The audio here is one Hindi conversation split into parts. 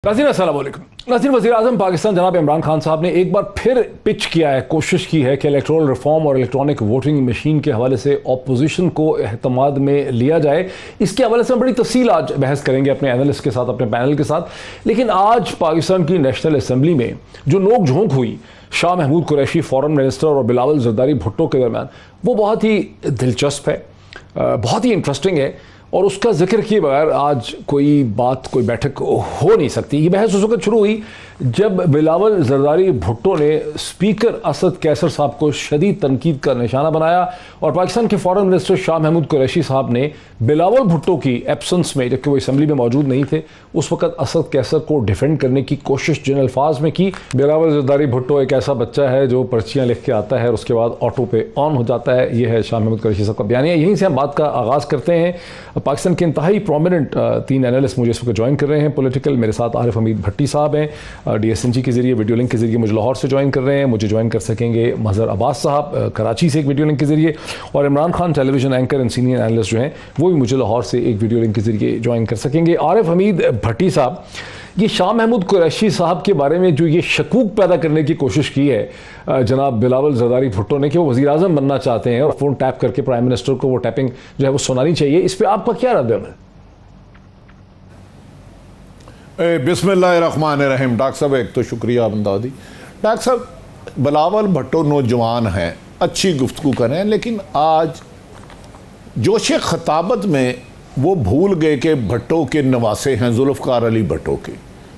नाज़रीन अस्सलाम वालेकुम। नाज़रीन, वज़ीर आज़म पाकिस्तान जनाब इमरान खान साहब ने एक बार फिर पिच किया है, कोशिश की है कि इलेक्टोरल रिफॉर्म और इलेक्ट्रॉनिक वोटिंग मशीन के हवाले से अपोजिशन को एहतमाद में लिया जाए। इसके हवाले से हम बड़ी तफसील आज बहस करेंगे अपने एनालिस्ट के साथ, अपने पैनल के साथ। लेकिन आज पाकिस्तान की नेशनल असम्बली में जो नोक झोंक हुई शाह महमूद कुरैशी फॉरेन मिनिस्टर और बिलावल जरदारी भुट्टो के दरमियान, वो बहुत ही दिलचस्प है, बहुत ही इंटरेस्टिंग है और उसका जिक्र किए बगैर आज कोई बैठक हो नहीं सकती। ये बहस उस वक्त शुरू हुई जब बिलावल जरदारी भुट्टो ने स्पीकर असद कैसर साहब को शदीद तनकीद का निशाना बनाया और पाकिस्तान के फॉरेन मिनिस्टर शाह महमूद कुरैशी साहब ने बिलावल भुट्टो की एब्सेंस में, जबकि वो असम्बली में मौजूद नहीं थे, उस वक्त असद कैसर को डिफेंड करने की कोशिश जिन अल्फाज में की। बिलावल जरदारी भुट्टो एक ऐसा बच्चा है जो पर्चियाँ लिख के आता है और उसके बाद ऑटो पे ऑन हो जाता है। यह है शाह महमूद कुरैशी साहब का बयानिया। यहीं से हम बात का आगाज़ करते हैं। पाकिस्तान के इंतहाई प्रोमिनेंट तीन एनालिस्ट मुझे इस वक्त ज्वाइन कर रहे हैं पॉलिटिकल। मेरे साथ आरिफ हमीद भट्टी साहब हैं, DSNG के जरिए वीडियो लिंक के जरिए मुझे लाहौर से ज्वाइन कर रहे हैं। मुझे ज्वाइन कर सकेंगे मजहर अब्बास साहब कराची से एक वीडियो लिंक के जरिए, और Imran Khan television anchor and senior analyst जो हैं वो भी मुझे लाहौर से एक वीडियो लिंक के जरिए ज्वाइन कर सकेंगे। आरिफ हमीद भट्टी साहब, ये शाह महमूद कुरैशी साहब के बारे में जो ये शकूक पैदा करने की कोशिश की है जनाब बिलावल जरदारी भुट्टो ने कि वो वज़ीर आज़म बनना चाहते हैं और फ़ोन टैप करके प्राइम मिनिस्टर को वो टैपिंग जो है वो सुनानी चाहिए, इस पर आपका क्या रद्द अमल? बिस्मिल्लाहिर्रहमानिर्रहीम। डॉक्टर साहब, एक तो शुक्रिया बंदादी। डॉक्टर साहब, बिलावल भुट्टो नौजवान हैं, अच्छी गुफ्तगू कर रहे हैं, लेकिन आज जोश खताबत में वो भूल गए कि भट्टो के नवासे हैं, जुल्फ़कार अली भट्टो के,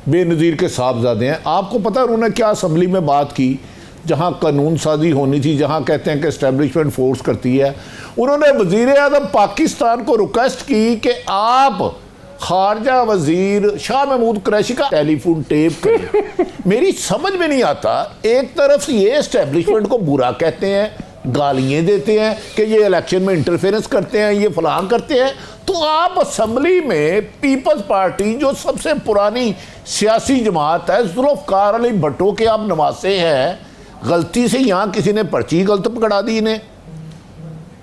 बेनज़ीर के साहबजादे हैं। आपको पता है उन्होंने क्या असम्बली में बात की, जहाँ कानून साजी होनी थी, जहाँ कहते हैं कि इस्टेब्लिशमेंट फोर्स करती है। उन्होंने वज़ीर आज़म पाकिस्तान को रिक्वेस्ट की कि आप खारजा वजीर शाह महमूद कुरैशी का टेलीफोन टेप करें। मेरी समझ में नहीं आता, एक तरफ ये इस्टेब्लिशमेंट को बुरा कहते हैं, गालियाँ देते हैं कि ये इलेक्शन में इंटरफेरेंस करते हैं, ये फलां करते हैं, तो आप असम्बली में पीपल्स पार्टी जो सबसे पुरानी सियासी जमात है, जुल्फ़कार अली भट्टो के आप नवासे हैं, गलती से यहाँ किसी ने पर्ची गलत पकड़ा दी इन्हें।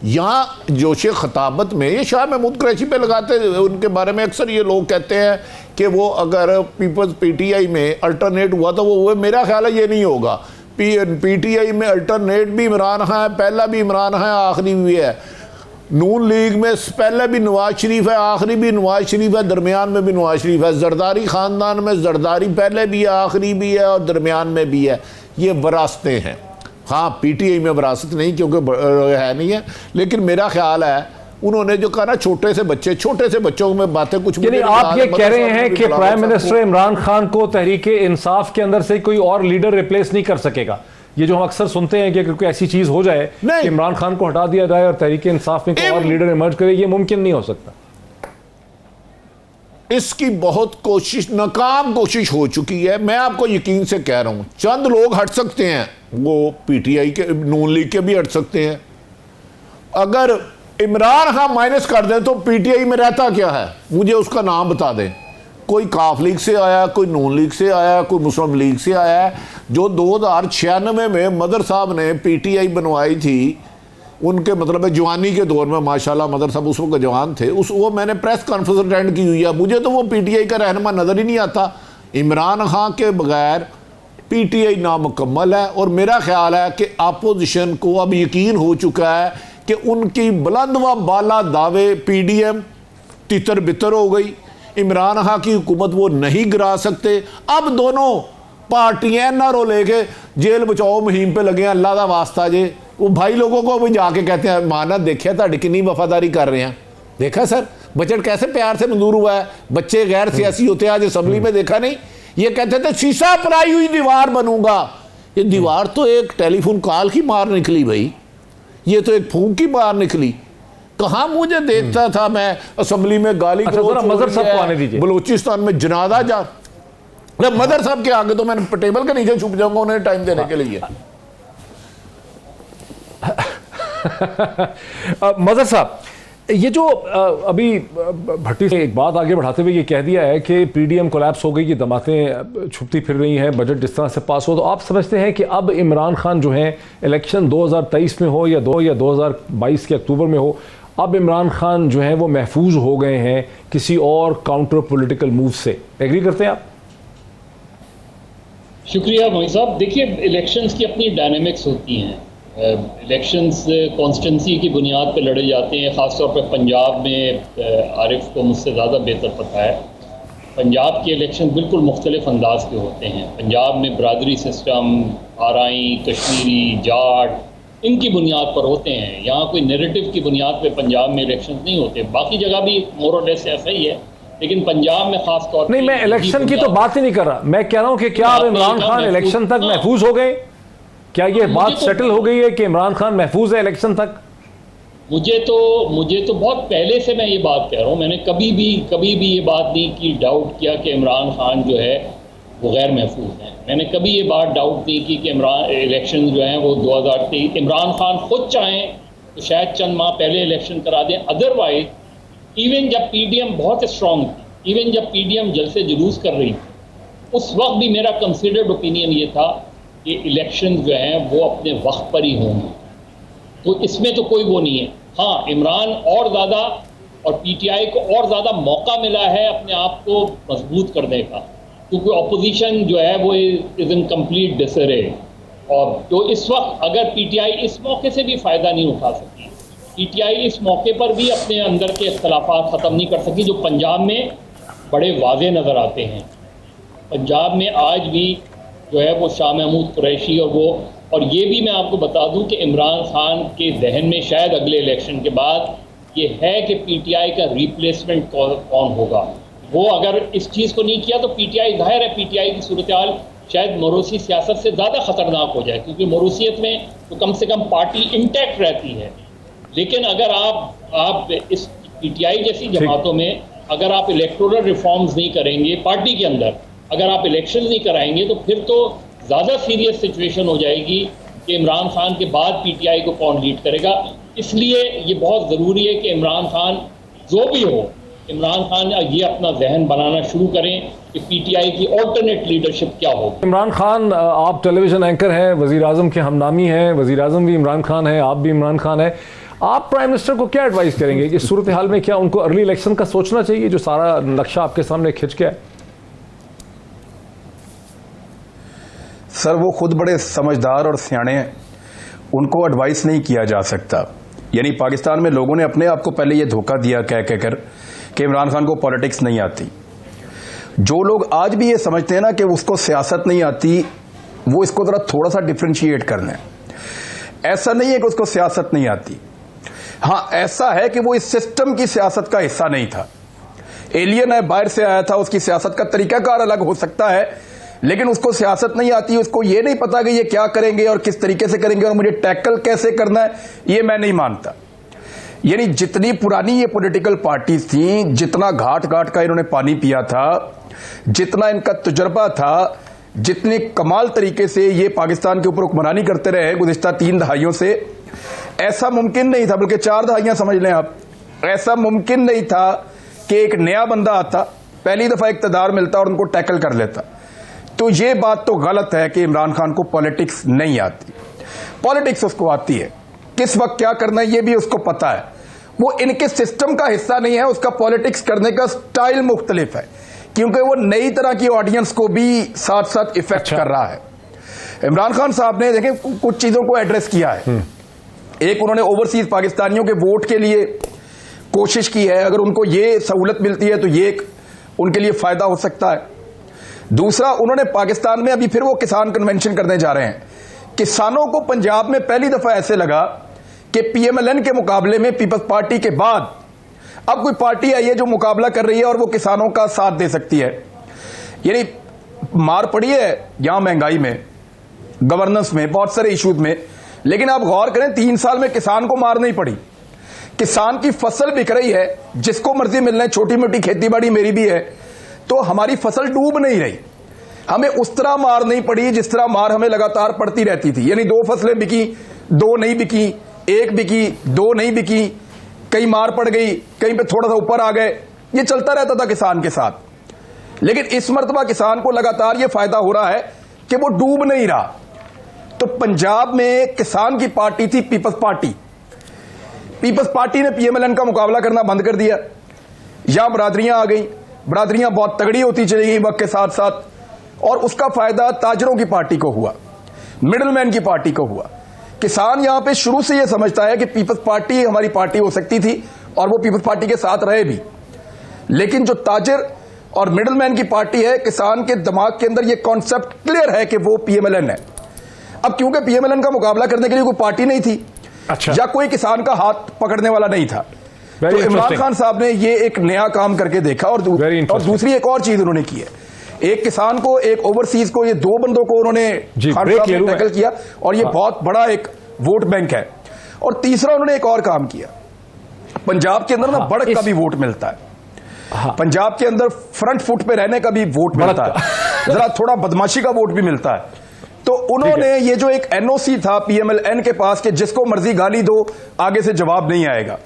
यहाँ जोश खताबत में ये शाह महमूद कुरैशी पे लगाते, उनके बारे में अक्सर ये लोग कहते हैं कि वो अगर पीपल्स PTI में अल्टरनेट हुआ तो वो मेरा ख्याल है ये नहीं होगा। PTI में अल्टरनेट भी इमरान खान है, पहला भी इमरान खान है, आखिरी भी है। नून लीग में पहले भी नवाज शरीफ है, आखिरी भी नवाज शरीफ है, दरमियान में भी नवाज शरीफ है। जरदारी ख़ानदान में जरदारी पहले भी है, आखिरी भी है और दरमियान में भी है। ये वरासतें हैं। हाँ, PTI में वरासत नहीं क्योंकि है नहीं है, लेकिन मेरा ख्याल है उन्होंने जो कहा ना, छोटे से बच्चों में बातें कुछ। यानी आप ये कह रहे हैं कि प्राइम मिनिस्टर इमरान खान को तहरीके इंसाफ के अंदर से कोई और लीडर रिप्लेस नहीं कर सकेगा? ये जो हम अक्सर सुनते हैं कि कोई ऐसी चीज हो जाए कि इमरान खान को हटा दिया जाए और तहरीके इंसाफ में कोई और लीडर इमर्ज करे, ये मुमकिन नहीं हो सकता। इसकी बहुत नाकाम कोशिश हो चुकी है। मैं आपको यकीन से कह रहा हूं, चंद लोग हट सकते हैं, वो PTI के, नून लीग के भी हट सकते हैं। अगर इमरान खान माइनस कर दें तो PTI में रहता क्या है, मुझे उसका नाम बता दें। कोई काफ लीग से आया, कोई नून लीग से आया, कोई मुस्लिम लीग से आया है। जो 2096 में मदर साहब ने PTI बनवाई थी, उनके मतलब जवानी के दौर में, माशाल्लाह मदर साहब उस वक्त जवान थे, वो मैंने प्रेस कॉन्फ्रेंस अटेंड की हुई है, मुझे तो वो PTI का रहनुमा नज़र ही नहीं आता। इमरान खान के बगैर PTI नामुकम्मल है और मेरा ख्याल है कि अपोजिशन को अब यकीन हो चुका है कि उनकी बुलंद व बाला दावे PDM तितर बितर हो गई। इमरान खान की हुकूमत वो नहीं गिरा सकते। अब दोनों पार्टियां NRO लेके जेल बचाओ मुहिम पे लगे हैं। अल्लाह का वास्ता जे वो भाई लोगों को भी जाके कहते हैं, माना देखिए ताड़ी कितनी वफादारी कर रहे हैं, देखा सर बजट कैसे प्यार से मंजूर हुआ है। बच्चे गैर सियासी होते हैं, आज असम्बली में देखा नहीं, ये कहते थे शीशा पराई हुई दीवार बनूंगा। ये दीवार तो एक टेलीफोन कॉल की मार निकली भाई, ये तो एक फूंक की मार निकली। कहाँ मुझे देखता था मैं असम्बली में गाली बलूचिस्तान में जनादा जा मदर साहब के आगे तो मैंने टेबल के नीचे छुप जाऊंगा उन्हें टाइम देने के लिए। मजहर साहब, ये जो अभी भट्टी से एक बात आगे बढ़ाते हुए ये कह दिया है कि PDM कोलैप्स हो गई, कि जमातें छुपती फिर रही हैं, बजट जिस तरह से पास हो, तो आप समझते हैं कि अब इमरान खान जो हैं, इलेक्शन 2023 में हो या 2022 के अक्टूबर में हो, अब इमरान खान जो हैं वो महफूज हो गए हैं किसी और काउंटर पॉलिटिकल मूव से? एग्री करते हैं आप? शुक्रिया मोई साहब। देखिए, इलेक्शंस की अपनी डायनेमिक्स होती हैं। इलेक्शंस कॉन्स्टेंसी की बुनियाद पर लड़े जाते हैं। ख़ास तौर पर पंजाब में आरिफ को मुझसे ज़्यादा बेहतर पता है। पंजाब के इलेक्शन बिल्कुल मुख्तलिफ अंदाज के होते हैं। पंजाब में बरादरी सिस्टम, आरआई, कश्मीरी, जाट, इनकी बुनियाद पर होते हैं। यहाँ कोई नैरेटिव की बुनियाद पर पंजाब में इलेक्शन नहीं होते। बाकी जगह भी मोर और लेस ऐसा ही है, लेकिन पंजाब में खास तौर पर नहीं, मैं इलेक्शन की तो बात ही नहीं कर रहा। मैं कह रहा हूं कि क्या अब इमरान खान इलेक्शन तक महफूज हो गए? क्या ये बात सेटल हो गई है कि इमरान खान महफूज है इलेक्शन तक? मुझे तो बहुत पहले से मैं ये बात कह रहा हूँ। मैंने कभी भी ये बात नहीं की, डाउट किया कि इमरान खान जो है वो गैर महफूज हैं। मैंने कभी ये बात डाउट नहीं की कि इमरान इलेक्शन जो हैं वो 2023 इमरान खान खुद चाहें तो शायद चंद माह पहले इलेक्शन करा दें। अदरवाइज इवन जब पीडीएम बहुत स्ट्रांग थी, इवन जब पीडीएम जलसे जुलूस कर रही थी, उस वक्त भी मेरा कंसिडर्ड ओपिनियन ये था कि इलेक्शन जो हैं वो अपने वक्त पर ही होंगे। तो इसमें तो कोई वो नहीं है। हाँ, इमरान और ज़्यादा और पीटीआई को और ज़्यादा मौका मिला है अपने आप को मजबूत करने का, क्योंकि अपोजिशन जो है वो इज़ इन कंप्लीट डिसरे। और तो इस वक्त अगर पीटीआई इस मौके से भी फ़ायदा नहीं उठा सकी, पीटीआई इस मौके पर भी अपने अंदर के इख्तलाफात ख़त्म नहीं कर सकी जो पंजाब में बड़े वाज़े नज़र आते हैं। पंजाब में आज भी जो है वो शाह महमूद कुरैशी और ये भी मैं आपको बता दूं कि इमरान खान के जहन में शायद अगले इलेक्शन के बाद ये है कि पीटीआई का रिप्लेसमेंट कौन होगा। वो अगर इस चीज़ को नहीं किया तो पीटीआई, जाहिर है पीटीआई की सूरत हाल शायद मोरूसी सियासत से ज़्यादा ख़तरनाक हो जाए, क्योंकि मोरूसियत में तो कम से कम पार्टी इंटैक्ट रहती है। लेकिन अगर आप इस पीटीआई जैसी जमातों में अगर आप इलेक्टोरल रिफॉर्म्स नहीं करेंगे पार्टी के अंदर, अगर आप इलेक्शन नहीं कराएंगे, तो फिर तो ज़्यादा सीरियस सिचुएशन हो जाएगी कि इमरान खान के बाद पीटीआई को कौन लीड करेगा। इसलिए ये बहुत ज़रूरी है कि इमरान खान जो भी हो, इमरान खान ये अपना जहन बनाना शुरू करें कि पीटीआई की ऑल्टरनेट लीडरशिप क्या होगी। इमरान खान, आप टेलीविज़न एंकर हैं, वज़ीर आज़म के हमनामी हैं, वज़ीर आज़म भी इमरान खान है, आप भी इमरान खान है। आप प्राइम मिनिस्टर को क्या एडवाइस करेंगे कि सूरत हाल में क्या उनको अर्ली इलेक्शन का सोचना चाहिए, जो सारा नक्शा आपके सामने खिंच गया है? सर, वो खुद बड़े समझदार और सियाने हैं, उनको एडवाइस नहीं किया जा सकता। यानी पाकिस्तान में लोगों ने अपने आप को पहले ये धोखा दिया कह कहकर कि इमरान खान को पॉलिटिक्स नहीं आती। जो लोग आज भी ये समझते हैं ना कि उसको सियासत नहीं आती, वो इसको जरा थोड़ा सा डिफ्रेंशिएट करना है। ऐसा नहीं है कि उसको सियासत नहीं आती। हाँ, ऐसा है कि वो इस सिस्टम की सियासत का हिस्सा नहीं था। एलियन है, बाहर से आया था, उसकी सियासत का तरीकाकार अलग हो सकता है, लेकिन उसको सियासत नहीं आती। उसको ये नहीं पता कि ये क्या करेंगे और किस तरीके से करेंगे और मुझे टैकल कैसे करना है, ये मैं नहीं मानता। यानी जितनी पुरानी ये पॉलिटिकल पार्टीज थी, जितना घाट घाट का इन्होंने पानी पिया था, जितना इनका तजुर्बा था, जितने कमाल तरीके से ये पाकिस्तान के ऊपर हुक्मरानी करते रहे गुज़िश्ता 3 दहाइयों से, ऐसा मुमकिन नहीं था, बल्कि 4 दहाइयां समझ लें आप, ऐसा मुमकिन नहीं था कि एक नया बंदा आता, पहली दफा इक्तदार मिलता और उनको टैकल कर लेता। तो ये बात तो गलत है कि इमरान खान को पॉलिटिक्स नहीं आती। पॉलिटिक्स उसको आती है, किस वक्त क्या करना है ये भी उसको पता है। वो इनके सिस्टम का हिस्सा नहीं है, उसका पॉलिटिक्स करने का स्टाइल मुख्तलिफ है, क्योंकि वो नई तरह की ऑडियंस को भी साथ साथ इफेक्ट कर रहा है। इमरान खान साहब ने देखें कुछ चीजों को एड्रेस किया है। एक, उन्होंने ओवरसीज पाकिस्तानियों के वोट के लिए कोशिश की है, अगर उनको ये सहूलत मिलती है तो ये उनके लिए फायदा हो सकता है। दूसरा, उन्होंने पाकिस्तान में अभी फिर वो किसान कन्वेंशन करने जा रहे हैं। किसानों को पंजाब में पहली दफा ऐसे लगा कि पीएमएलएन के मुकाबले में पीपल्स पार्टी के बाद अब कोई पार्टी आई है जो मुकाबला कर रही है और वो किसानों का साथ दे सकती है। यानी मार पड़ी है यहां महंगाई में, गवर्नेंस में, बहुत सारे इश्यूज में, लेकिन आप गौर करें 3 साल में किसान को मार नहीं पड़ी। किसान की फसल बिक रही है, जिसको मर्जी मिलना है, छोटी मोटी खेती बाड़ी मेरी भी है, तो हमारी फसल डूब नहीं रही। हमें उस तरह मार नहीं पड़ी जिस तरह मार हमें लगातार पड़ती रहती थी। यानी 2 फसलें बिकी, 2 नहीं बिकी, 1 बिकी, 2 नहीं बिकी, कहीं मार पड़ गई, कहीं पे थोड़ा सा ऊपर आ गए, ये चलता रहता था किसान के साथ। लेकिन इस मर्तबा किसान को लगातार ये फायदा हो रहा है कि वो डूब नहीं रहा। तो पंजाब में किसान की पार्टी थी पीपल्स पार्टी। पीपल्स पार्टी ने पीएमएलएन का मुकाबला करना बंद कर दिया। यहां बरादरियां आ गई, बरादरियां बहुत तगड़ी होती चली गई वक्त के साथ साथ। और उसका फायदा ताजरों की पार्टी को हुआ, मिडलमैन की पार्टी को हुआ। किसान यहां पे शुरू से यह समझता है कि पीपल्स पार्टी हमारी पार्टी हो सकती थी और वो पीपल्स पार्टी के साथ रहे भी, लेकिन जो ताजर और मिडलमैन की पार्टी है, किसान के दिमाग के अंदर यह कॉन्सेप्ट क्लियर है कि वो पीएमएलएन है। अब क्योंकि पीएमएलएन का मुकाबला करने के लिए कोई पार्टी नहीं थी, अच्छा, या कोई किसान का हाथ पकड़ने वाला नहीं था, तो इमरान खान साहब ने ये एक नया काम करके देखा। और दूसरी एक और चीज उन्होंने की है, एक किसान को, एक ओवरसीज को, ये दो बंदों को उन्होंने टैकल किया और ये बहुत बड़ा एक वोट बैंक है। और तीसरा उन्होंने एक और काम किया, पंजाब के अंदर ना बढ़त का भी वोट मिलता है, पंजाब के अंदर फ्रंट फुट पे रहने का भी वोट मिलता है, जरा थोड़ा बदमाशी का वोट भी मिलता है। तो उन्होंने ये जो एक एनओसी था पीएमएलएन के पास कि जिसको मर्जी गाली दो आगे से जवाब नहीं आएगा,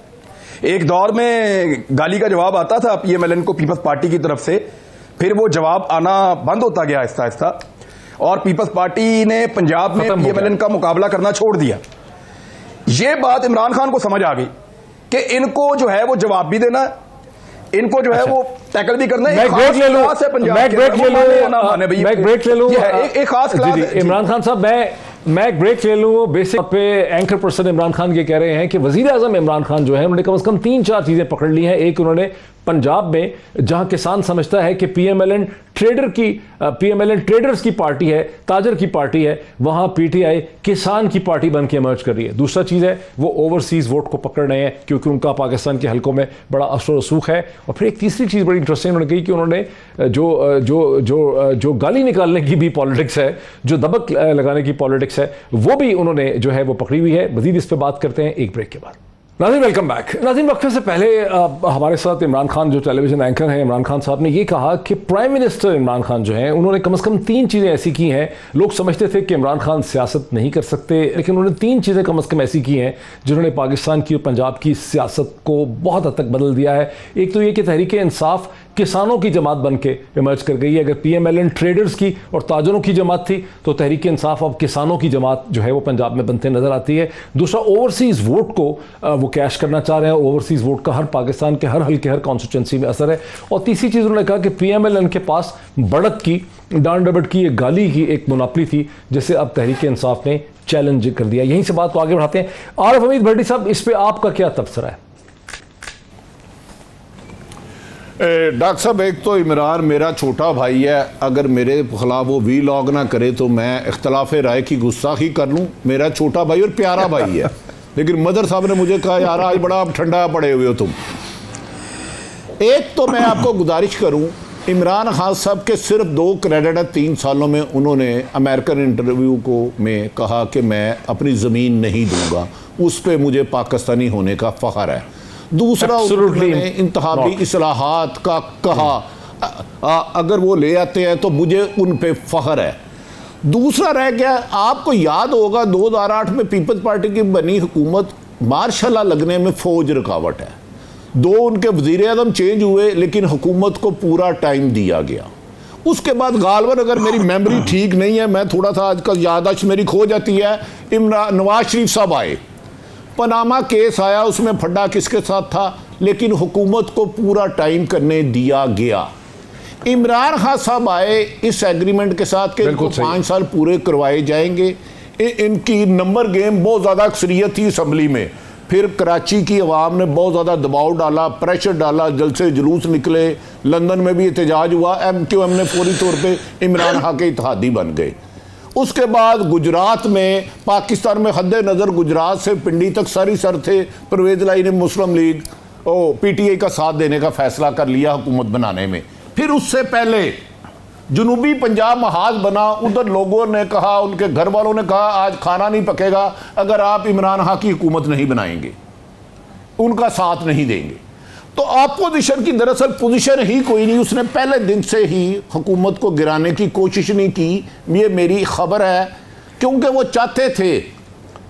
एक दौर में गाली का जवाब आता था पीएमएलएन को पीपल्स पार्टी की तरफ से, फिर वो जवाब आना बंद होता गया आहिस्ता आहिस्ता और पीपल्स पार्टी ने पंजाब में पीएमएलएन का मुकाबला करना छोड़ दिया। ये बात इमरान खान को समझ आ गई कि इनको जो है वो जवाब भी देना, इनको जो है वो टैकल भी करना है। मैं ब्रेक ले लूं एक खास क्लास। इमरान खान साहब, मैं एक ब्रेक ले लूं। बेसिक पे एंकर पर्सन इमरान खान ये कह रहे हैं कि वजीर आजम इमरान खान जो है उन्होंने कम से कम 3-4 चीजें पकड़ ली हैं। एक, उन्होंने पंजाब में जहां किसान समझता है कि पीएमएलएन ट्रेडर्स की पार्टी है, ताजर की पार्टी है, वहां पीटीआई किसान की पार्टी बन के इमर्ज कर रही है। दूसरा चीज है वो ओवरसीज वोट को पकड़ रहे हैं क्योंकि उनका पाकिस्तान के हलकों में बड़ा असर रसूख है। और फिर एक तीसरी चीज बड़ी इंटरेस्टिंग उन्होंने कही कि उन्होंने जो गाली निकालने की भी पॉलिटिक्स है, जो दबक लगाने की पॉलिटिक्स है, वो भी उन्होंने जो है वो पकड़ी हुई है। मजीद इस पर बात करते हैं एक ब्रेक के बाद। नाज़रीन, वेलकम बैक। नाज़रीन, वक्फे से पहले हमारे साथ इमरान खान जो टेलीविजन एंकर हैं, इमरान खान साहब ने ये कहा कि प्राइम मिनिस्टर इमरान खान जो हैं उन्होंने कम से कम 3 चीज़ें ऐसी की हैं। लोग समझते थे कि इमरान खान सियासत नहीं कर सकते, लेकिन उन्होंने 3 चीज़ें कम से कम ऐसी की हैं जिन्होंने पाकिस्तान की और पंजाब की सियासत को बहुत हद तक बदल दिया है। एक तो ये कि तहरीक इंसाफ किसानों की जमात बन के इमर्ज कर गई है। अगर पीएमएलएन ट्रेडर्स की और ताजरों की जमात थी तो तहरीक इंसाफ अब किसानों की जमात जो है वो पंजाब में बनते नजर आती है। दूसरा, ओवरसीज वोट को वो कैश करना चाह रहे हैं। ओवरसीज वोट का हर पाकिस्तान के हर हल्के, हर कॉन्स्टिट्यूंसी में असर है। और तीसरी चीज़ उन्होंने कहा कि पीएमएलएन के पास बढ़त की, डांड डबट की, एक गाली की एक मुनाफली थी जिसे अब तहरीक इंसाफ ने चैलेंज कर दिया। यहीं से बात को आगे बढ़ाते हैं। आरिफ हमीद भट्टी साहब, इस पर आपका क्या तबसरा है? डॉक्टर साहब, एक तो इमरान मेरा छोटा भाई है, अगर मेरे खिलाफ वो वीलॉग ना करे तो मैं इख्तलाफ राय की गुस्ताखी कर लूँ। मेरा छोटा भाई और प्यारा भाई है, लेकिन मदर साहब ने मुझे कहा यार आज बड़ा ठंडा पड़े हुए हो तुम। एक तो मैं आपको गुजारिश करूँ, इमरान खान साहब के सिर्फ 2 क्रेडिट है 3 सालों में। उन्होंने अमेरिकन इंटरव्यू को में कहा कि मैं अपनी ज़मीन नहीं दूंगा, उस पर मुझे पाकिस्तानी होने का फ़ख्र है। दूसरा, उन्होंने इंतखाबी इस्लाहात का कहा, अगर वो ले आते हैं तो मुझे उन पे फ़ख्र है। दूसरा रह गया, आपको याद होगा 2008 में पीपल्स पार्टी की बनी हुकूमत, मार्शल लगने में फौज रुकावट है। 2 उनके वज़ीर आज़म चेंज हुए लेकिन हुकूमत को पूरा टाइम दिया गया। उसके बाद गालवन, अगर मेरी मेमोरी ठीक नहीं है, मैं थोड़ा सा आजकल याददाश्त मेरी खो जाती है, नवाज शरीफ साहब आए, पनामा केस आया, उसमें फड्डा किसके साथ था, लेकिन हुकूमत को पूरा टाइम करने दिया गया। इमरान खान साहब आए इस एग्रीमेंट के साथ कि इनको 5 साल पूरे करवाए जाएंगे। इनकी नंबर गेम बहुत ज़्यादा अक्सरियत थी असम्बली में, फिर कराची की अवाम ने बहुत ज़्यादा दबाव डाला, प्रेशर डाला, जलसे जुलूस निकले, लंदन में भी एहतजाज हुआ। MQM ने फौरी तौर पर इमरान खान के इत्तेहादी बन गए। उसके बाद गुजरात में, पाकिस्तान में हद नज़र गुजरात से पिंडी तक सारी सर थे, परवेज लाई ने मुस्लिम लीग PTI का साथ देने का फैसला कर लिया हुकूमत बनाने में। फिर उससे पहले जनूबी पंजाब महाज बना, उधर लोगों ने कहा, उनके घर वालों ने कहा आज खाना नहीं पकेगा अगर आप इमरान खान की हुकूमत नहीं बनाएंगे, उनका साथ नहीं देंगे। तो अपोजिशन की दरअसल पोजीशन ही कोई नहीं, उसने पहले दिन से ही हुकूमत को गिराने की कोशिश नहीं की। ये मेरी खबर है, क्योंकि वो चाहते थे,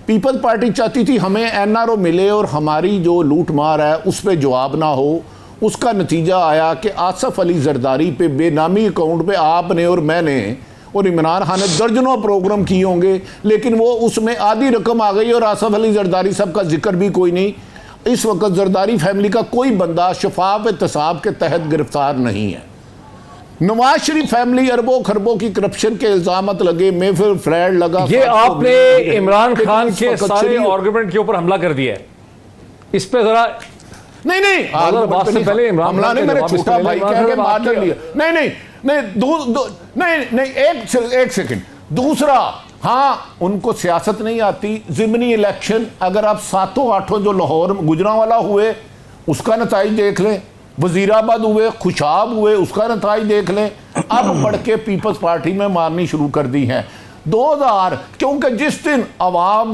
पीपल्स पार्टी चाहती थी हमें NRO मिले और हमारी जो लूट मार है उस पर जवाब ना हो। उसका नतीजा आया कि आसफ अली जरदारी पे बेनामी अकाउंट पे आपने और मैंने और इमरान खान ने दर्जनों प्रोग्राम किए होंगे, लेकिन वो उसमें आधी रकम आ गई और आसफ अली जरदारी साहब का जिक्र भी कोई नहीं। इस वक्त जरदारी फैमिली का कोई बंदा शफाफ एहतसाब के तहत गिरफ्तार नहीं है। नवाज शरीफ फैमिली अरबों खरबों की करप्शन के इल्जामत लगे, मेफिल फ्लैट लगा। ये आपने इमरान खान के सारे आर्गुमेंट के ऊपर हमला कर दिया है, इस पे जरा नहीं बात से पहले इमरान खान ने मेरे छोटा भाई कह के मार लिया। नहीं एक सेकंड। दूसरा, हाँ उनको सियासत नहीं आती। ज़िमनी इलेक्शन अगर आप 7-8 जो लाहौर गुजरांवाला हुए उसका नताइज देख लें, वजीराबाद हुए, खुशाब हुए, उसका नताइज देख लें। अब बढ़ के पीपल्स पार्टी में मारनी शुरू कर दी है 2000, क्योंकि जिस दिन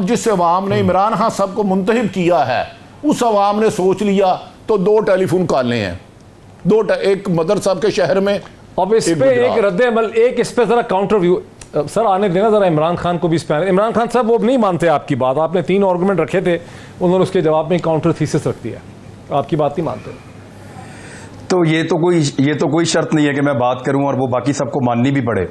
जिस अवाम ने इमरान खान साहब को मुंतखब किया है उस अवाम ने सोच लिया तो 2 टेलीफोन कॉलें हैं, एक मदर साहब के शहर में। अब इस पे एक रद्द अमल, एक इस पे जरा काउंटर व्यू सर आने देना जरा इमरान खान को भी इस पे। इमरान खान साहब वो नहीं मानते आपकी बात, आपने 3 आर्गुमेंट रखे थे, उन्होंने उसके जवाब में काउंटर थीसिस रख दिया, आपकी बात नहीं मानते। तो ये तो कोई शर्त नहीं है कि मैं बात करूं और वो बाकी सबको माननी भी पड़े।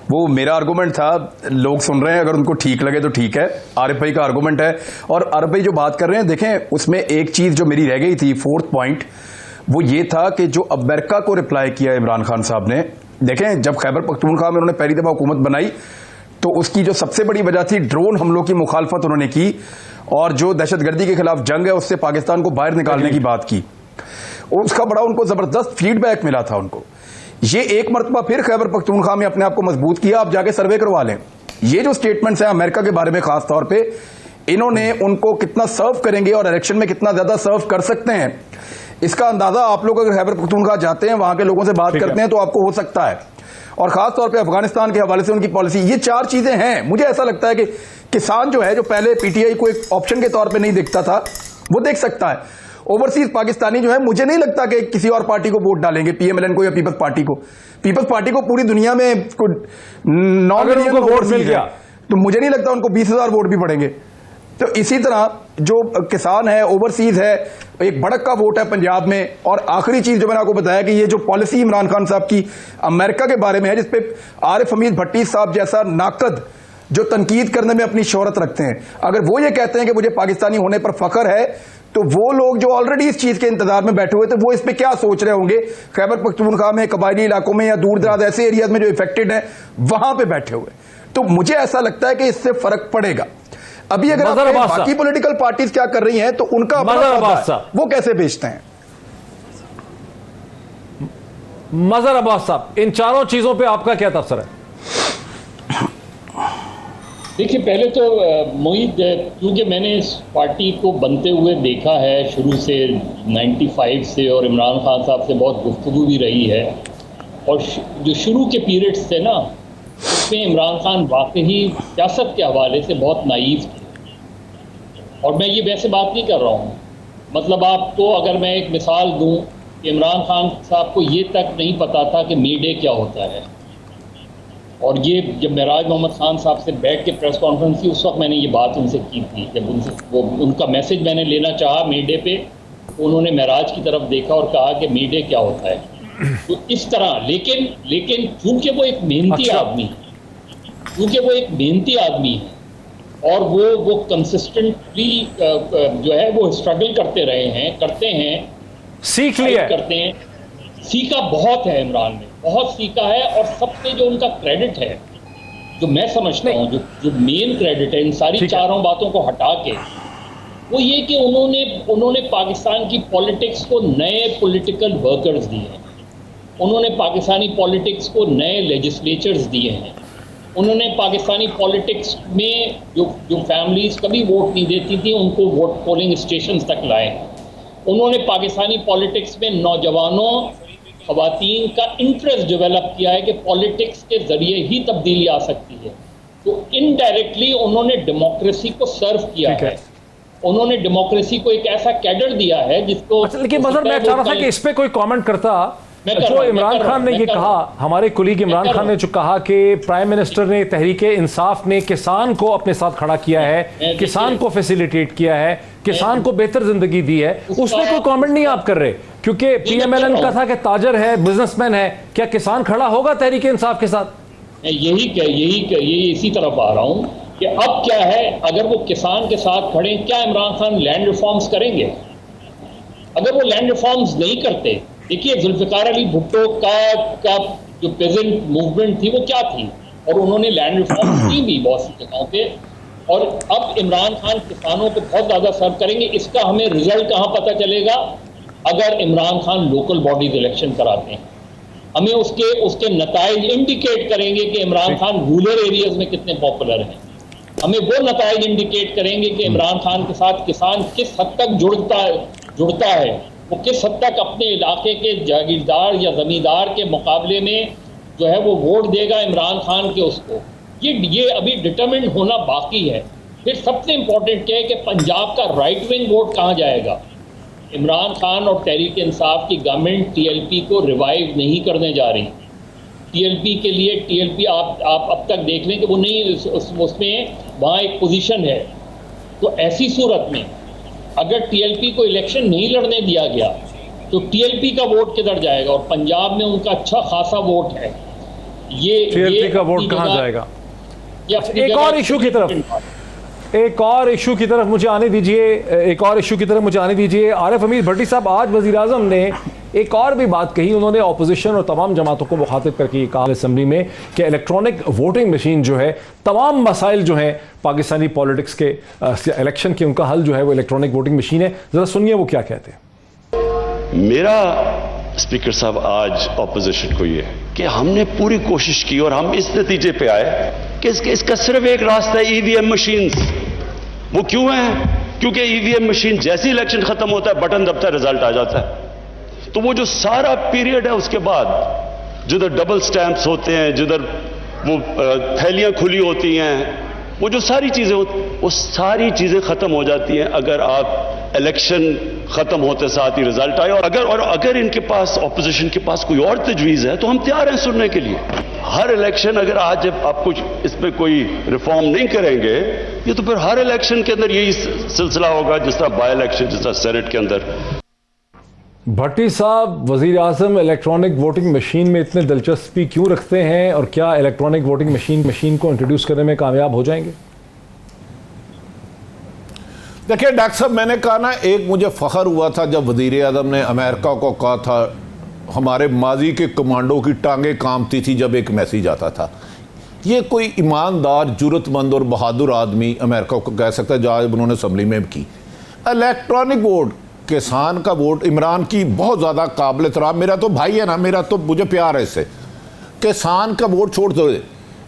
वो मेरा आर्गुमेंट था, लोग सुन रहे हैं, अगर उनको ठीक लगे तो ठीक है। आरिफ भाई का आर्गुमेंट है और आरिफ भाई जो बात कर रहे हैं, देखें उसमें एक चीज जो मेरी रह गई थी, 4th पॉइंट, वो ये था कि जो अमेरिका को रिप्लाई किया इमरान खान साहब ने, देखें जब खैबर पख्तूनख्वा में उन्होंने पहली दफा हुकूमत बनाई तो उसकी जो सबसे बड़ी वजह थी ड्रोन हमलों की मुखालफत उन्होंने की और जो दहशतगर्दी के खिलाफ जंग है उससे पाकिस्तान को बाहर निकालने की बात की। उसका बड़ा उनको जबरदस्त फीडबैक मिला था उनको। ये एक मरतबा फिर खैबर पख्तूनख्वा में अपने आप को मजबूत किया। आप जाके सर्वे करवा लें, ये जो स्टेटमेंट्स हैं अमेरिका के बारे में खास तौर पे, इन्होंने उनको कितना सर्व करेंगे और इलेक्शन में कितना ज्यादा सर्व कर सकते हैं, इसका अंदाजा आप लोग अगर खैबर पख्तूनख्वा जाते हैं, वहां के लोगों से बात करते हैं तो आपको हो सकता है। और खास तौर पे अफगानिस्तान के हवाले से उनकी पॉलिसी, ये 4 चीजें हैं। मुझे ऐसा लगता है कि किसान जो है, जो पहले पीटीआई को एक ऑप्शन के तौर पे नहीं दिखता था, वो देख सकता है। ओवरसीज पाकिस्तानी जो है, मुझे नहीं लगता कि किसी और पार्टी को वोट डालेंगे, पीएमएलएन को या पीपल्स पार्टी को। पीपल्स पार्टी को पूरी दुनिया में 9 मिलियन वोट मिल गया तो मुझे नहीं लगता उनको 20,000 वोट भी पड़ेंगे। तो इसी तरह जो किसान है, ओवरसीज है, एक भड़क का वोट है पंजाब में। और आखिरी चीज जो मैंने आपको बताया कि ये जो पॉलिसी इमरान खान साहब की अमेरिका के बारे में है, जिसपे आरिफ हमीद भट्टी साहब जैसा नाकद जो तनकीद करने में अपनी शोहरत रखते हैं, अगर वो ये कहते हैं कि मुझे पाकिस्तानी होने पर फख्र है, तो वो लोग जो ऑलरेडी इस चीज के इंतजार में बैठे हुए थे, वो इस पे क्या सोच रहे होंगे खैबर पख्तूनख्वा में, कबायली इलाकों में या दूर दराज ऐसे एरियाज में जो इफेक्टेड है, वहां पे बैठे हुए। तो मुझे ऐसा लगता है कि इससे फर्क पड़ेगा। अभी अगर आप बाकी पॉलिटिकल पार्टीज क्या कर रही हैं तो उनका वो कैसे बेचते हैं। मजहर अब्बास साहब, इन 4 चीजों पे आपका क्या तबसरा है? देखिए, पहले तो मोहित, क्योंकि मैंने इस पार्टी को बनते हुए देखा है शुरू से 95 से, और इमरान खान साहब से बहुत गुफ्तगू भी रही है, और जो शुरू के पीरियड्स थे ना, उसमें इमरान खान वाकई सियासत के हवाले से बहुत नाइव थे। और मैं ये वैसे बात नहीं कर रहा हूँ, मतलब आपको अगर मैं एक मिसाल दूँ, इमरान खान साहब को ये तक नहीं पता था कि मे डे क्या होता है। और ये जब मेराज मोहम्मद खान साहब से बैठ के प्रेस कॉन्फ्रेंस की, उस वक्त मैंने ये बात उनसे की थी। जब उनका मैसेज मैंने लेना चाहा मे डे पे, तो उन्होंने मेराज की तरफ देखा और कहा कि मे डे क्या होता है। तो इस तरह, लेकिन चूंकि वो एक मेहनती आदमी है, और वो कंसिस्टेंटली जो है वो स्ट्रगल करते हैं, सीख लिया करते हैं, सीखा बहुत है इमरान ने, बहुत सीखा है। और सबसे जो उनका क्रेडिट है, जो मैं समझता हूँ, जो मेन क्रेडिट है इन सारी 4 बातों को हटा के, वो ये कि उन्होंने पाकिस्तान की पॉलिटिक्स को नए पॉलिटिकल वर्कर्स दिए हैं, उन्होंने पाकिस्तानी पॉलिटिक्स को नए लेजिस्लेचर्स दिए हैं, उन्होंने पाकिस्तानी पॉलिटिक्स में जो फैमिलीज कभी वोट नहीं देती थी, उनको वोट पोलिंग स्टेशन तक लाए। उन्होंने पाकिस्तानी पॉलिटिक्स में नौजवानों, ख़वातीन का इंटरेस्ट डेवलप किया है कि पॉलिटिक्स के ज़रिए ही तब्दीली आ सकती है। तो इनडायरेक्टली उन्होंने डेमोक्रेसी को सर्व किया है, उन्होंने डेमोक्रेसी को एक ऐसा कैडर दिया है जिसको। लेकिन मगर मैं चाह रहा था कि इस पे कोई कमेंट करता। जो इमरान खान ने ये कहा, हमारे कुलीग इमरान खान ने जो कहा कि प्राइम मिनिस्टर ने, तहरीक इंसाफ ने किसान को अपने साथ खड़ा किया है, किसान को फैसिलिटेट किया है, किसान को बेहतर जिंदगी दी है, उसमें कोई कमेंट नहीं आप कर रहे, क्योंकि पीएमएलएन का था कि ताजर है, बिजनेसमैन है। क्या किसान खड़ा होगा तहरीक इंसाफ के साथ? यही इसी तरफ आ रहा हूं कि अब क्या है, अगर वो किसान के साथ खड़े, क्या इमरान खान लैंड रिफॉर्म्स करेंगे? अगर वो लैंड रिफॉर्म्स नहीं करते, देखिए जुल्फिकार अली भुट्टो का जो पेजेंट मूवमेंट थी वो क्या थी, और उन्होंने लैंड रिफॉर्म की भी बहुत सी जगहों पे। और अब इमरान खान किसानों को बहुत ज़्यादा सर्व करेंगे। इसका हमें रिजल्ट कहाँ पता चलेगा? अगर Imran Khan local bodies election कराते हैं, हमें उसके नताइज इंडिकेट करेंगे कि इमरान खान रूरल एरियाज में कितने पॉपुलर हैं। हमें वो नताइज इंडिकेट करेंगे कि इमरान खान के साथ किसान किस हद तक जुड़ता है, वो किस हद तक अपने इलाके के जागीरदार या जमींदार के मुकाबले में जो है वो वोट देगा इमरान खान के उसको। ये अभी डिटरमिन होना बाकी है। फिर सबसे इम्पोर्टेंट क्या है कि पंजाब का राइट विंग वोट कहाँ जाएगा? इमरान खान और तहरीक इंसाफ की गवर्नमेंट टीएलपी को रिवाइव नहीं करने जा रही। टीएलपी के लिए टीएलपी आप अब तक देख लें कि वो नहीं, उसमें वहाँ एक पोजीशन है। तो ऐसी सूरत में अगर टीएलपी को इलेक्शन नहीं लड़ने दिया गया तो टीएलपी का वोट किधर जाएगा? और पंजाब में उनका अच्छा खासा वोट है। ये टीएलपी का वोट कहाँ जाएगा? एक और इशू की तरफ मुझे आने दीजिए। आरिफ हमीद भट्टी साहब, आज वज़ीर आज़म ने एक और भी बात कही। उन्होंने ऑपोजिशन और तमाम जमातों को मुखातिब करके ये कहा असेंबली में कि इलेक्ट्रॉनिक वोटिंग मशीन जो है, तमाम मसाइल जो हैं पाकिस्तानी पॉलिटिक्स के इलेक्शन के, उनका हल जो है वो इलेक्ट्रॉनिक वोटिंग मशीन है। ज़रा सुनिए वो क्या कहते हैं। मेरा स्पीकर साहब आज ऑपोजिशन को ये कि हमने पूरी कोशिश की और हम इस नतीजे पे आए कि इसका सिर्फ एक रास्ता है, ईवीएम मशीन्स। वो क्यों है? क्योंकि ईवीएम मशीन जैसे इलेक्शन खत्म होता है बटन दबता है, रिजल्ट आ जाता है। तो वो जो सारा पीरियड है उसके बाद जिधर डबल स्टैंप्स होते हैं, जिधर वो थैलियां खुली होती हैं, वो जो सारी चीजें वो सारी चीजें खत्म हो जाती हैं अगर आप इलेक्शन खत्म होते साथ ही रिजल्ट आए। और अगर इनके पास ऑपोजिशन के पास कोई और तजवीज है तो हम तैयार हैं सुनने के लिए। हर इलेक्शन अगर आज आप कुछ इस पर कोई रिफॉर्म नहीं करेंगे ये तो फिर हर इलेक्शन के अंदर यही सिलसिला होगा, जिस तरह बाई इलेक्शन, जिस तरह सेनेट के अंदर। भट्टी साहब, वज़ीर आज़म इलेक्ट्रॉनिक वोटिंग मशीन में इतने दिलचस्पी क्यों रखते हैं और क्या इलेक्ट्रॉनिक वोटिंग मशीन को इंट्रोड्यूस करने में कामयाब हो जाएंगे? देखिए डॉक्टर साहब, मैंने कहा ना, एक मुझे फ़ख्र हुआ था जब वज़ीर आज़म ने अमेरिका को कहा था हमारे माजी के कमांडो की टांगें कांपती थी जब एक मैसेज आता था। ये कोई ईमानदार, जुर्रतमंद और बहादुर आदमी अमेरिका को कह सकता है, जो आज उन्होंने असम्बली में की। इलेक्ट्रॉनिक वोट, किसान का वोट, इमरान की बहुत ज़्यादा काबिल एहतराम, मेरा तो भाई है ना, मेरा तो मुझे प्यार है इससे। किसान का वोट छोड़ दो,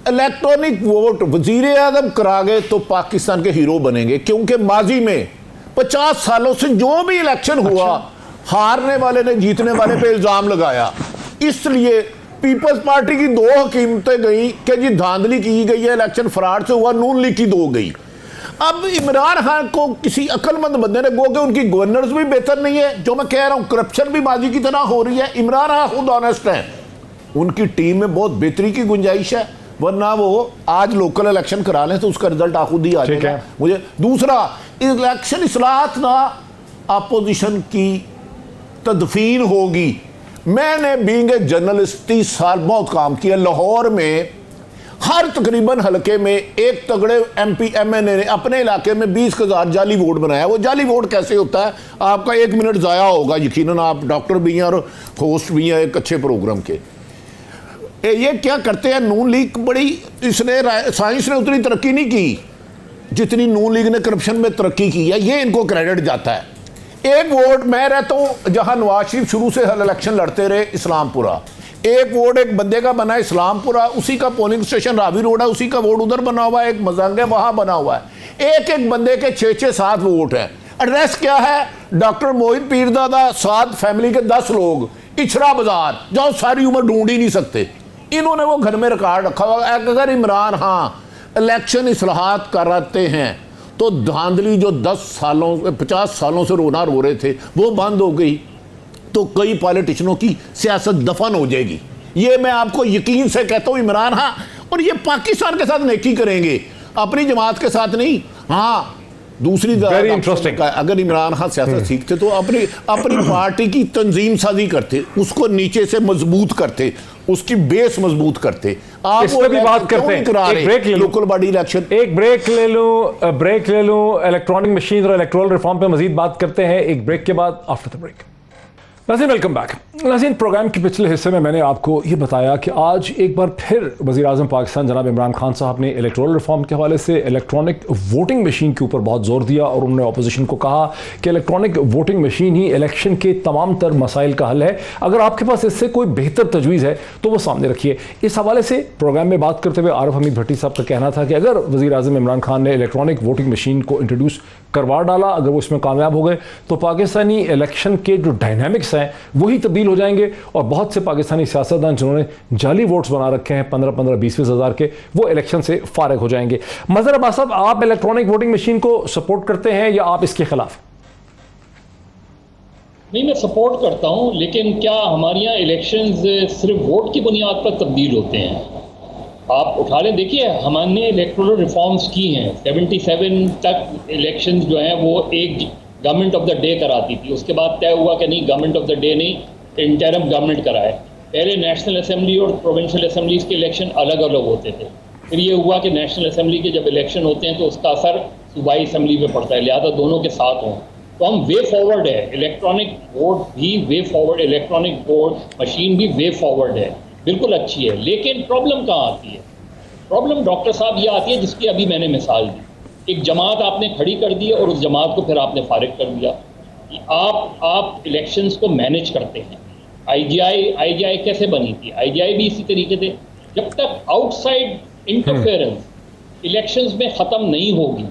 इलेक्ट्रॉनिक वोट वज़ीर आज़म करा गए तो पाकिस्तान के हीरो बनेंगे। क्योंकि माजी में 50 सालों से जो भी इलेक्शन हुआ, हारने वाले ने जीतने वाले पे इल्ज़ाम लगाया। इसलिए पीपल्स पार्टी की 2 हकीमतें गई कि जी धांधली की गई है, इलेक्शन फ्रॉड से हुआ, नून लीग की 2 गई। अब इमरान खान को किसी अक्लमंद बंदे ने गो के उनकी गवर्नर्स भी बेहतर नहीं है, जो मैं कह रहा हूँ करप्शन भी माजी की तरह हो रही है। इमरान खान खुद ऑनेस्ट है, उनकी टीम में बहुत बेहतरी की गुंजाइश है, वरना वो आज लोकल इलेक्शन करा लें तो उसका रिजल्ट खुद ही आ जाएगा। मुझे दूसरा, इलेक्शन इस्लाहत ना अपोजिशन की तदफीन होगी। मैंने बीइंग ए जर्नलिस्ट 30 साल बहुत काम किया। लाहौर में हर तकरीबन हलके में एक तगड़े MP MNA ने अपने इलाके में 20,000 जाली वोट बनाया। वो जाली वोट कैसे होता है? आपका 1 मिनट ज़ाया होगा, यकीनन आप डॉक्टर भी हैं और होस्ट भी हैं एक अच्छे प्रोग्राम के। ये क्या करते हैं, नून लीग बड़ी, इसने साइंस ने उतनी तरक्की नहीं की जितनी नून लीग ने करप्शन में तरक्की की है, ये इनको क्रेडिट जाता है। एक वोट, मैं रहता हूँ जहाँ नवाज शरीफ शुरू से इलेक्शन लड़ते रहे, इस्लामपुरा, एक वोट एक बंदे का बना इस्लामपुरा, उसी का पोलिंग स्टेशन रावी रोड है, उसी का वोट उधर बना हुआ है, एक मजंग है वहाँ बना हुआ है। एक बंदे के 6-7 वोट हैं। एड्रेस क्या है? डॉक्टर मोहित पीरजादा, साद फैमिली के 10 लोग, इछरा बाजार, जहाँ सारी उम्र ढूंढ ही नहीं सकते। इन्होंने वो घर में रिकॉर्ड रखा हुआ। अगर इमरान हाँ इलेक्शन इस्लाहात कराते हैं तो धांधली जो 50 सालों से रोना रो रहे थे वो बंद हो गई, तो कई पॉलिटिशियनों की सियासत दफन हो जाएगी। ये मैं आपको यकीन से कहता हूँ। इमरान हाँ, और ये पाकिस्तान के साथ नेकी करेंगे, अपनी जमात के साथ नहीं। हाँ, दूसरी इंटरेस्टिंग, अगर इमरान खान सियासत सीखते तो अपनी पार्टी की तंजीम साजी करते, उसको नीचे से मजबूत करते, उसकी बेस मजबूत करते। आप इस पर भी बात करते हैं, एक ब्रेक ले लो, लोकल बॉडी इलेक्शन, एक ब्रेक ले लो, इलेक्ट्रॉनिक मशीन और इलेक्टोरल रिफॉर्म पे मजीद बात करते हैं एक ब्रेक के बाद, आफ्टर द ब्रेक। नाज़रीन वेलकम बैक। नाज़रीन प्रोग्राम के पिछले हिस्से में मैंने आपको ये बताया कि आज एक बार फिर वज़ीर-ए-आज़म पाकिस्तान जनाब इमरान खान साहब ने इलेक्टोरल रिफॉर्म के हवाले से इलेक्ट्रॉनिक वोटिंग मशीन के ऊपर बहुत जोर दिया और उन्होंने अपोजिशन को कहा कि इलेक्ट्रॉनिक वोटिंग मशीन ही इलेक्शन के तमाम तर मसाइल का हल है। अगर आपके पास इससे कोई बेहतर तजवीज़ है तो वो सामने रखिए। इस हवाले से प्रोग्राम में बात करते हुए आरिफ हमीद भट्टी साहब का कहना था कि अगर वज़ीर-ए-आज़म इमरान खान ने इलेक्ट्रॉनिक वोटिंग मशीन को इंट्रोड्यूस करवा डाला, अगर वो इसमें कामयाब हो गए तो पाकिस्तानी इलेक्शन के जो डायनामिक्स हैं वही तब्दील हो जाएंगे और बहुत से पाकिस्तानी सियासतदान जिन्होंने जाली वोट्स बना रखे हैं 15-15, 20-20 हज़ार के, वो इलेक्शन से फारिग हो जाएंगे। मज़हर अब्बास साहब, आप इलेक्ट्रॉनिक वोटिंग मशीन को सपोर्ट करते हैं या आप इसके खिलाफ? नहीं, मैं सपोर्ट करता हूं, लेकिन क्या हमारे यहाँ इलेक्शंस सिर्फ वोट की बुनियाद पर तब्दील होते हैं? आप उठा लें, देखिए हमने इलेक्टोरल रिफॉर्म्स की हैं। 77 तक इलेक्शंस जो हैं वो एक गवर्नमेंट ऑफ द डे कराती थी, उसके बाद तय हुआ कि नहीं, गवर्नमेंट ऑफ द डे नहीं, इंटरिम गवर्नमेंट कराए। पहले नेशनल असेंबली और प्रोविंशियल असेंबलीज के इलेक्शन अलग अलग होते थे। फिर ये हुआ कि नेशनल असेंबली के जब इलेक्शन होते हैं तो उसका असर सूबाई असेंबली पे पड़ता है, लिहाजा दोनों के साथ हों। तो हम वे फॉरवर्ड है, इलेक्ट्रॉनिक वोट भी way forward, electronic vote machine भी वे फॉरवर्ड है, बिल्कुल अच्छी है। लेकिन प्रॉब्लम कहाँ आती है? प्रॉब्लम डॉक्टर साहब ये आती है जिसकी अभी मैंने मिसाल दी। एक जमात आपने खड़ी कर दी और उस जमात को फिर आपने फारिग कर दिया। आप इलेक्शंस को मैनेज करते हैं। आईजीआई कैसे बनी थी? आईजीआई भी इसी तरीके से। जब तक आउटसाइड इंटरफेरेंस इलेक्शंस में ख़त्म नहीं होगी,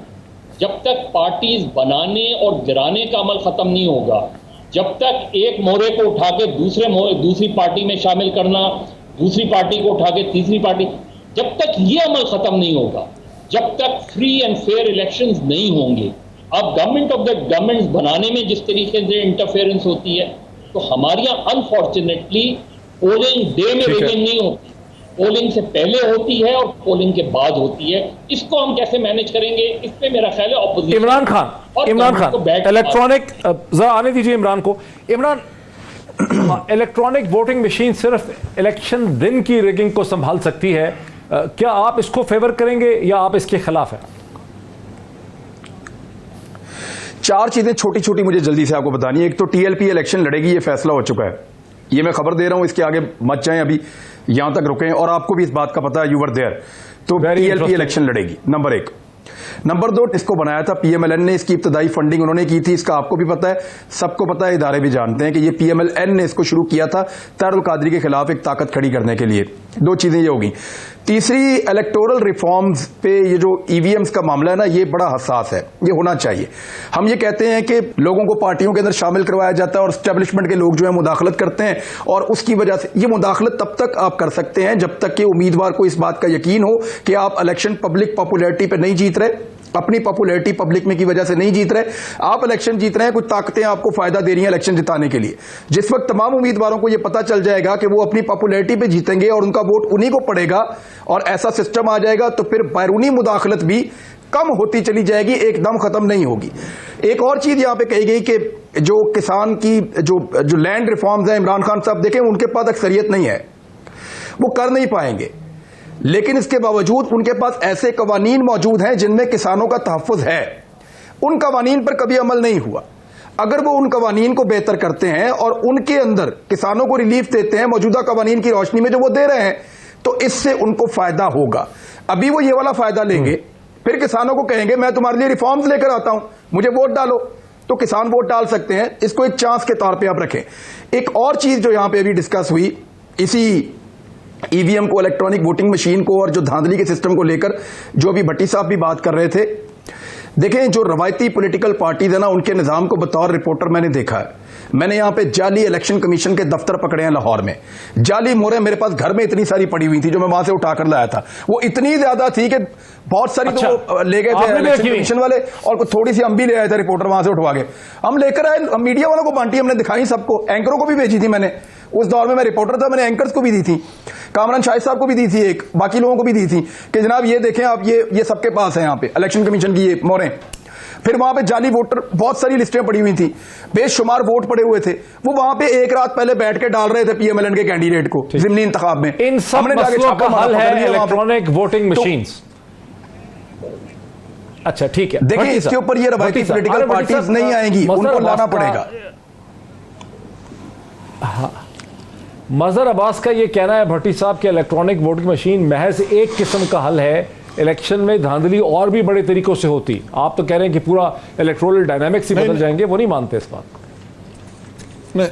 जब तक पार्टीज बनाने और गिराने का अमल ख़त्म नहीं होगा, जब तक एक मोहरे को उठा के दूसरी पार्टी में शामिल करना, दूसरी पार्टी को उठा के तीसरी पार्टी, जब तक ये अमल ख़त्म नहीं होगा, जब तक फ्री एंड फेयर इलेक्शंस नहीं होंगे, अब गवर्नमेंट ऑफ द गवर्नमेंट्स बनाने में जिस तरीके से इंटरफेरेंस होती है, तो हमारे यहाँ अनफॉर्चुनेटली पोलिंग डे में रिगिंग नहीं होती, पोलिंग से पहले होती है और पोलिंग के बाद होती है। इसको हम कैसे मैनेज करेंगे, इस पे मेरा ख्याल है ऑपोजिशन। इमरान खान इलेक्ट्रॉनिक, जरा आने दीजिए इमरान को। इमरान, इलेक्ट्रॉनिक वोटिंग मशीन सिर्फ इलेक्शन दिन की रिगिंग को संभाल सकती है, क्या आप इसको फेवर करेंगे या आप इसके खिलाफ हैं? चार चीजें छोटी छोटी मुझे जल्दी से आपको बतानी है। एक तो टीएलपी इलेक्शन लड़ेगी, ये फैसला हो चुका है, ये मैं खबर दे रहा हूं, इसके आगे मत जाएं, अभी यहां तक रुकें। और आपको भी इस बात का पता है, यू वर देयर। तो टीएलपी इलेक्शन लड़ेगी, नंबर एक। नंबर दो, इसको बनाया था पीएमएलएन ने, इसकी इब्तदाई फंडिंग उन्होंने की थी, इसका आपको भी पता है, सबको पता है, इदारे भी जानते हैं कि ये पीएमएलएन ने इसको शुरू किया था तारुल कादरी के खिलाफ एक ताकत खड़ी करने के लिए। दो चीजें ये होगी। तीसरी, इलेक्टोरल रिफॉर्म्स पे ये जो ईवीएम्स का मामला है ना, ये बड़ा हसास है, ये होना चाहिए। हम ये कहते हैं कि लोगों को पार्टियों के अंदर शामिल करवाया जाता है और एस्टेब्लिशमेंट के लोग जो है मुदाखलत करते हैं, और उसकी वजह से ये मुदाखलत तब तक आप कर सकते हैं जब तक कि उम्मीदवार को इस बात का यकीन हो कि आप इलेक्शन पब्लिक पॉपुलैरिटी पे नहीं जीत रहे, अपनी पॉपुलैरिटी पब्लिक में की वजह से नहीं जीत रहे, आप इलेक्शन जीत रहे हैं, कुछ ताकतें आपको फायदा दे रही हैं इलेक्शन जिताने के लिए। जिस वक्त तमाम उम्मीदवारों को यह पता चल जाएगा कि वो अपनी पॉपुलैरिटी पे जीतेंगे और उनका वोट उन्हीं को पड़ेगा और ऐसा सिस्टम आ जाएगा, तो फिर बैरूनी मुदाखलत भी कम होती चली जाएगी, एकदम खत्म नहीं होगी। एक और चीज यहां पे कही गई कि जो किसान की जो लैंड रिफॉर्म्स है, इमरान खान साहब देखें, उनके पास अक्सरियत नहीं है, वो कर नहीं पाएंगे, लेकिन इसके बावजूद उनके पास ऐसे कवानीन मौजूद हैं जिनमें किसानों का तहफ़्फ़ुज़ है। उन कवानीन पर कभी अमल नहीं हुआ। अगर वो उन कवानीन को बेहतर करते हैं और उनके अंदर किसानों को रिलीफ देते हैं मौजूदा कवानीन की रोशनी में जो वो दे रहे हैं, तो इससे उनको फायदा होगा। अभी वो ये वाला फायदा लेंगे, फिर किसानों को कहेंगे मैं तुम्हारे लिए रिफॉर्म्स लेकर आता हूं, मुझे वोट डालो, तो किसान वोट डाल सकते हैं। इसको एक चांस के तौर पर आप रखें। एक और चीज जो यहां पर अभी डिस्कस हुई, इसी ईवीएम को, इलेक्ट्रॉनिक वोटिंग मशीन को और जो धांधली के सिस्टम को लेकर जो अभी भट्टी साहब भी बात कर रहे थे, देखें जो रवायती पॉलिटिकल पार्टीज है ना, उनके निजाम को बतौर रिपोर्टर मैंने देखा है। मैंने यहां पे जाली इलेक्शन कमीशन के दफ्तर पकड़े हैं लाहौर में, जाली मोहरें मेरे पास घर में इतनी सारी पड़ी हुई थी जो मैं वहां से उठाकर लाया था, वो इतनी ज्यादा थी कि बहुत सारी तो ले गए थे इलेक्शन कमीशन वाले, और थोड़ी सी हम भी ले आए थे रिपोर्टर वहां से उठवा के, हम लेकर आए, हम मीडिया वालों को बांटी, हमने दिखाई सबको, एंकरों को भी भेजी थी मैंने, उस दौर में मैं रिपोर्टर था, मैंने एंकर्स को भी दी थी, कामरान शाहिद साहब को भी दी थी, एक बाकी लोगों को भी दी थी कि जनाब ये देखें आप, ये सबके पास है यहाँ पे इलेक्शन कमीशन की ये मोहरें। फिर वहां पे जाली वोटर, बहुत सारी लिस्टें पड़ी हुई थी, बेशुमार वोट पड़े हुए थे, वो वहां पे एक रात पहले बैठ के डाल रहे थे पीएमएलएन के कैंडिडेट को जिमनी इंतखाब में। इन सब मसलों का हल है इलेक्ट्रॉनिक वोटिंग मशीन्स। अच्छा ठीक है, देखिए इसके ऊपर ये रवायती पॉलिटिकल पार्टीज नहीं आएंगी, उनको लाना पड़ेगा। मजहर अब्बास का ये कहना है भट्टी साहब कि इलेक्ट्रॉनिक वोटिंग मशीन महज एक किस्म का हल है, इलेक्शन में धांधली और भी बड़े तरीकों से होती। आप तो कह रहे हैं कि पूरा इलेक्टोरल डायनामिक्स ही बदल जाएंगे, वो नहीं मानते इस बात को।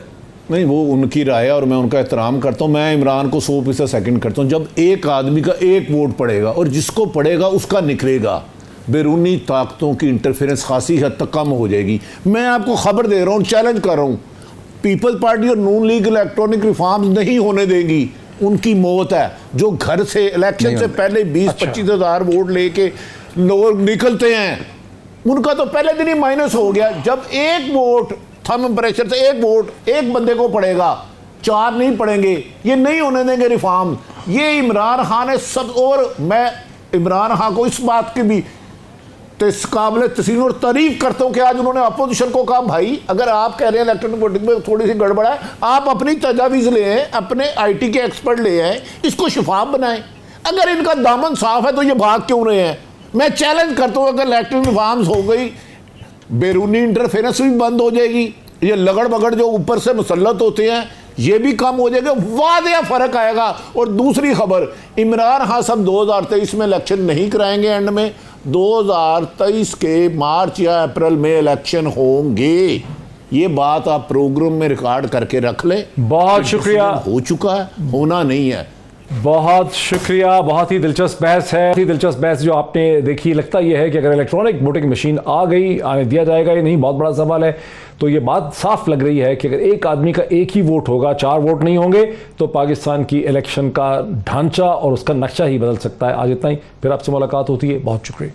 नहीं, वो उनकी राय है और मैं उनका एहतराम करता हूँ। मैं इमरान को 100% सेकंड करता हूँ। जब एक आदमी का एक वोट पड़ेगा और जिसको पड़ेगा उसका निकलेगा, बैरूनी ताकतों की इंटरफेरेंस खासी हद तक कम हो जाएगी। मैं आपको खबर दे रहा हूँ, चैलेंज कर रहा हूँ, पीपल पार्टी और नून लीग इलेक्ट्रॉनिक रिफॉर्म्स नहीं होने देगी। उनकी मौत है। जो घर से इलेक्शन से पहले 20-25 हज़ार वोट लेके लोग निकलते हैं, उनका तो पहले दिन ही माइनस हो गया। जब एक वोट थंब प्रेशर से एक वोट एक बंदे को पड़ेगा, 4 नहीं पड़ेंगे, ये नहीं होने देंगे रिफॉर्म। ये इमरान खान ने सब, और मैं इमरान खान को इस बात की भी काबिल तस्लीम और तारीफ करता हूँ कि आज उन्होंने अपोजिशन को कहा, भाई अगर आप कह रहे हैं इलेक्ट्रॉनिक वोटिंग में थोड़ी सी गड़बड़ है, आप अपनी तजावीज़ ले आए, अपने IT के एक्सपर्ट ले आए, इसको शफाफ बनाएं। अगर इनका दामन साफ है तो ये भाग क्यों रहे हैं? मैं चैलेंज करता हूँ, अगर इलेक्ट्रॉनिक रिफॉर्म्स हो गई, बैरूनी इंटरफेरेंस भी बंद हो जाएगी, ये लगड़ बगड़ जो ऊपर से मुसल्लत होते हैं ये भी कम हो जाएगा, वादिया फर्क आएगा। और दूसरी खबर, इमरान खान साहब 2023 में इलेक्शन नहीं कराएंगे, एंड में 2023 के मार्च या अप्रैल में इलेक्शन होंगे। ये बात आप प्रोग्राम में रिकॉर्ड करके रख लें। बहुत शुक्रिया। हो चुका है, होना नहीं है। बहुत शुक्रिया। बहुत ही दिलचस्प बहस है, बहुत ही दिलचस्प बहस जो आपने देखी। लगता यह है कि अगर इलेक्ट्रॉनिक वोटिंग मशीन आ गई, आने दिया जाएगा या नहीं, बहुत बड़ा सवाल है। तो ये बात साफ लग रही है कि अगर एक आदमी का एक ही वोट होगा, 4 वोट नहीं होंगे, तो पाकिस्तान की इलेक्शन का ढांचा और उसका नक्शा ही बदल सकता है। आज इतना ही, फिर आपसे मुलाकात होती है। बहुत शुक्रिया।